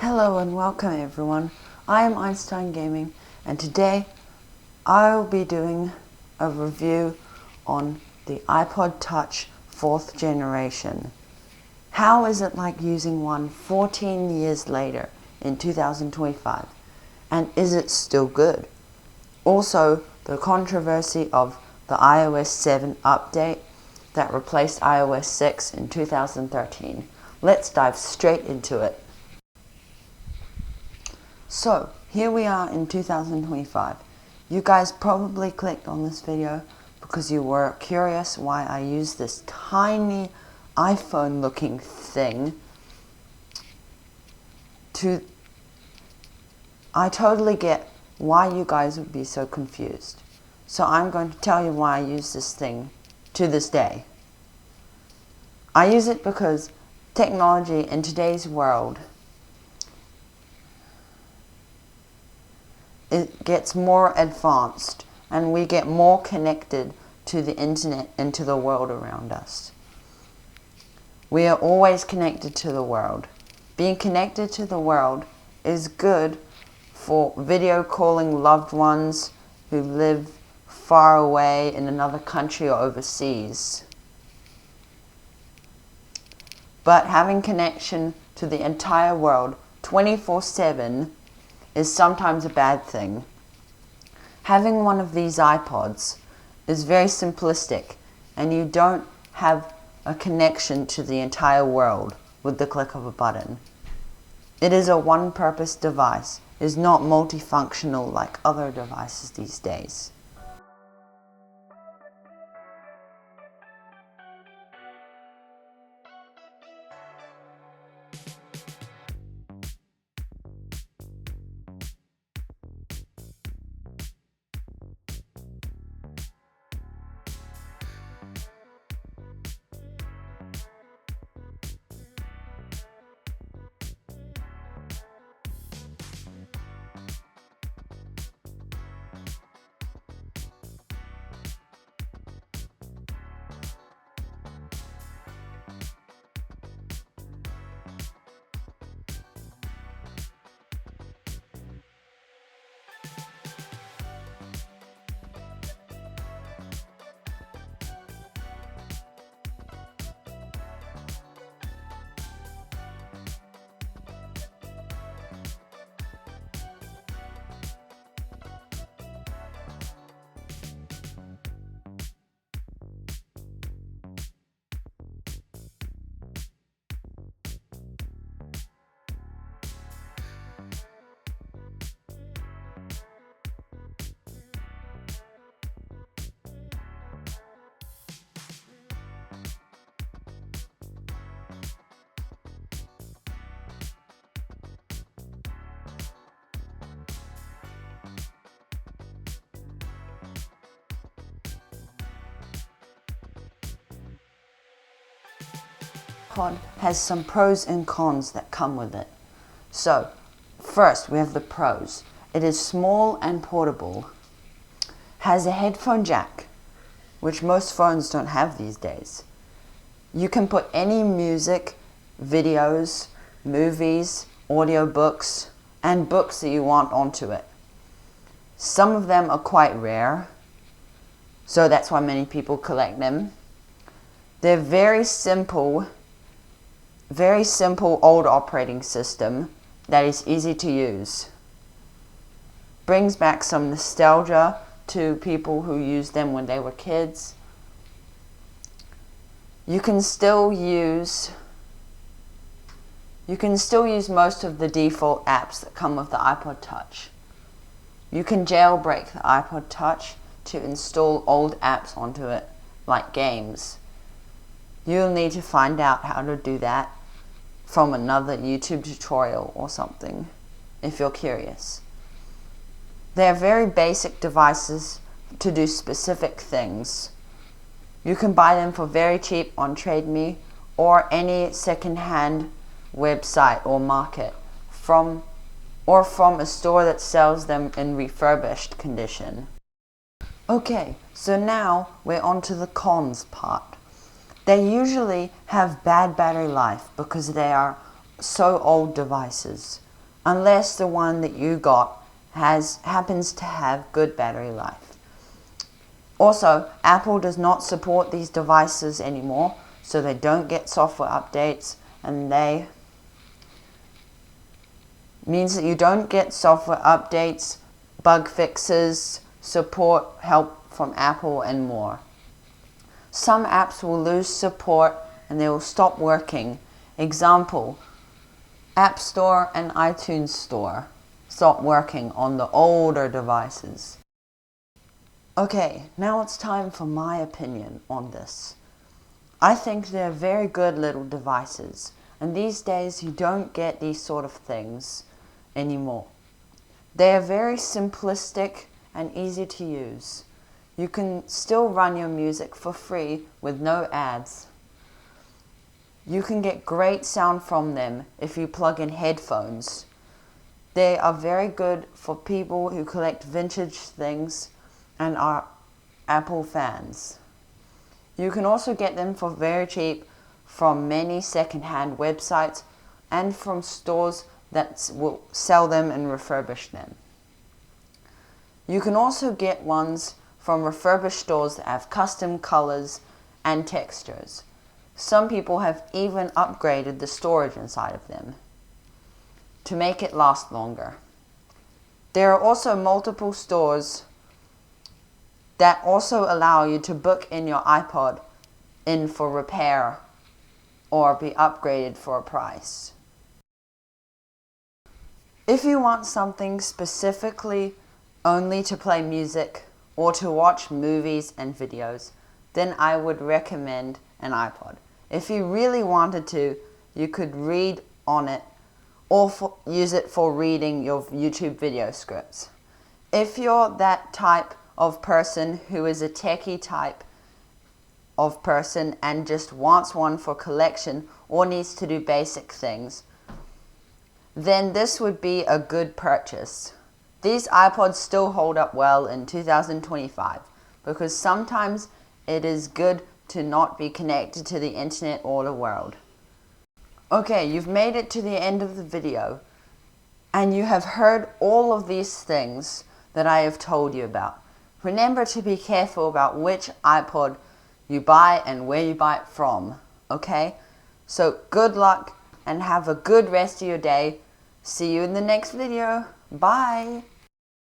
Hello and welcome everyone. I am Einstein Gaming and today I'll be doing a review on the iPod Touch 4th generation. How is it like using one 14 years later in 2025? And is it still good? Also, the controversy of the iOS 7 update that replaced iOS 6 in 2013. Let's dive straight into it. So, here we are in 2025. You guys probably clicked on this video because you were curious why I use this tiny iPhone looking thing I totally get why you guys would be so confused. So I'm going to tell you why I use this thing to this day. I use it because technology in today's world, it gets more advanced and we get more connected to the internet and to the world around us. We are always connected to the world. Being connected to the world is good for video calling loved ones who live far away in another country or overseas. But having connection to the entire world 24/7 is sometimes a bad thing. Having one of these iPods is very simplistic and you don't have a connection to the entire world with the click of a button. It is a one-purpose device. It is not multifunctional like other devices these days. iPod has some pros and cons that come with it. So, first we have the pros. It is small and portable, has a headphone jack, which most phones don't have these days. You can put any music, videos, movies, audiobooks, and books that you want onto it. Some of them are quite rare, so that's why many people collect them. They're very simple old operating system that is easy to use. Brings back some nostalgia to people who used them when they were kids. You can still use most of the default apps that come with the iPod Touch. You can jailbreak the iPod Touch to install old apps onto it, like games. You'll need to find out how to do that from another YouTube tutorial or something, if you're curious. They're very basic devices to do specific things. You can buy them for very cheap on Trade Me or any second-hand website or market from a store that sells them in refurbished condition. Okay, so now we're on to the cons part. They usually have bad battery life because they are so old devices. unless the one that you got happens to have good battery life. Also, Apple does not support these devices anymore, so they don't get software updates, and they means that you don't get software updates, bug fixes, support, help from Apple, and more. Some apps will lose support and they will stop working. Example, App Store and iTunes Store stop working on the older devices. Okay, now it's time for my opinion on this. I think they're very good little devices, and these days you don't get these sort of things anymore. They are very simplistic and easy to use. You can still run your music for free with no ads. You can get great sound from them if you plug in headphones. They are very good for people who collect vintage things and are Apple fans. You can also get them for very cheap from many second-hand websites and from stores that will sell them and refurbish them. You can also get ones from refurbished stores that have custom colors and textures. Some people have even upgraded the storage inside of them to make it last longer. There are also multiple stores that also allow you to book in your iPod in for repair or be upgraded for a price. If you want something specifically only to play music or to watch movies and videos, then I would recommend an iPod. If you really wanted to, you could read on it or use it for reading your YouTube video scripts. If you're that type of person who is a techie type of person and just wants one for collection or needs to do basic things, then this would be a good purchase. These iPods still hold up well in 2025 because sometimes it is good to not be connected to the internet or the world. Okay, you've made it to the end of the video and you have heard all of these things that I have told you about. Remember to be careful about which iPod you buy and where you buy it from, okay? So good luck and have a good rest of your day. See you in the next video. Bye.